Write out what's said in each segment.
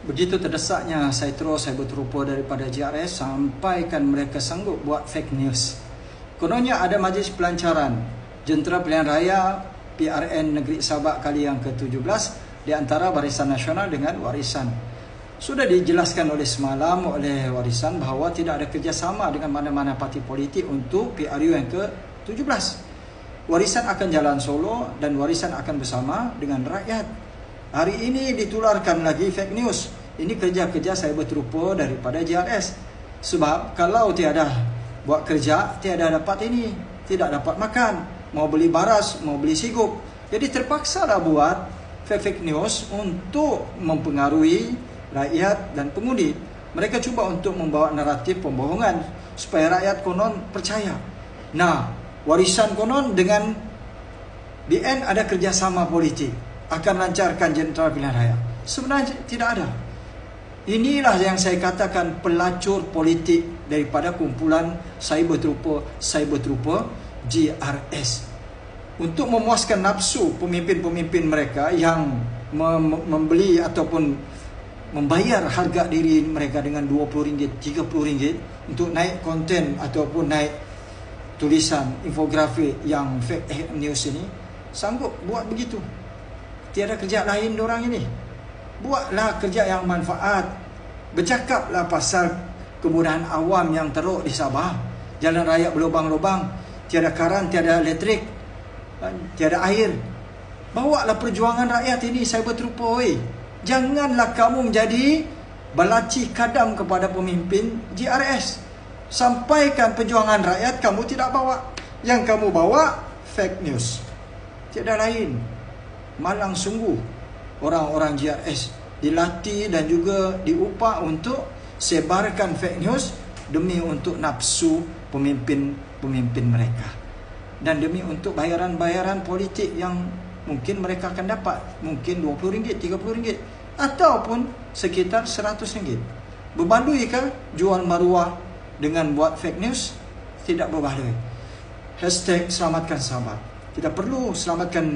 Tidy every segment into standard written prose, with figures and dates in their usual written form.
Begitu terdesaknya saya berterupa daripada GRS sampaikan mereka sanggup buat fake news. Kononnya ada majlis pelancaran Jentera Pilihan Raya PRN Negeri Sabak kali yang ke-17 di antara Barisan Nasional dengan Warisan. Sudah dijelaskan oleh semalam oleh Warisan bahawa tidak ada kerjasama dengan mana-mana parti politik untuk PRU yang ke-17. Warisan akan jalan solo dan Warisan akan bersama dengan rakyat. Hari ini ditularkan lagi fake news. Ini kerja-kerja saya berterupa daripada GRS. Sebab kalau tiada buat kerja, tiada dapat ini, tidak dapat makan, mau beli baras, mau beli sigup. Jadi terpaksalah buat fake news untuk mempengaruhi rakyat dan pengundi. Mereka cuba untuk membawa naratif pembohongan supaya rakyat konon percaya. Nah, Warisan konon dengan BN ada kerjasama politik, akan lancarkan Jentera Pilihan Raya. Sebenarnya tidak ada. Inilah yang saya katakan pelacur politik daripada kumpulan saya berterupa GRS. Untuk memuaskan nafsu pemimpin-pemimpin mereka yang membeli ataupun membayar harga diri mereka dengan RM20, RM30 untuk naik konten ataupun naik tulisan infografik yang fake news ini, sanggup buat begitu. Tiada kerja lain diorang ini. Buatlah kerja yang manfaat. Bercakaplah pasal kemudahan awam yang teruk di Sabah. Jalan raya berlubang-lubang, tiada karan, tiada elektrik, tiada air. Bawalah perjuangan rakyat ini, saya berterupa. Janganlah kamu menjadi balaci kadam kepada pemimpin GRS. Sampaikan perjuangan rakyat, kamu tidak bawa. Yang kamu bawa fake news. Tiada lain. Malang sungguh orang-orang GRS dilatih dan juga diupah untuk sebarkan fake news demi untuk nafsu pemimpin-pemimpin mereka dan demi untuk bayaran-bayaran politik yang mungkin mereka akan dapat, mungkin RM20, RM30 ataupun sekitar RM100. Berbaloi ke jual maruah dengan buat fake news? Tidak berbaloi. #selamatkan Sabah. Kita perlu selamatkan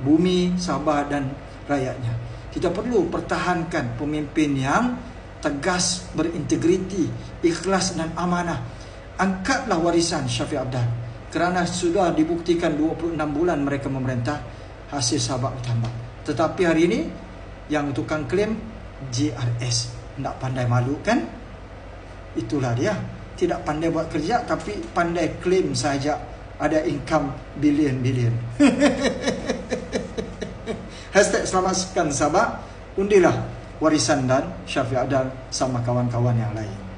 bumi Sabah dan rakyatnya. Kita perlu pertahankan pemimpin yang tegas, berintegriti, ikhlas dan amanah. Angkatlah warisan Shafie Apdal, kerana sudah dibuktikan 26 bulan mereka memerintah, hasil Sabah bertambah. Tetapi hari ini yang tukang klaim GRS, tidak pandai malu kan? Itulah dia. Tidak pandai buat kerja tapi pandai klaim saja ada income bilion-bilion. #selamatkan Sabah. Undilah Warisan dan Shafie Apdal sama kawan-kawan yang lain.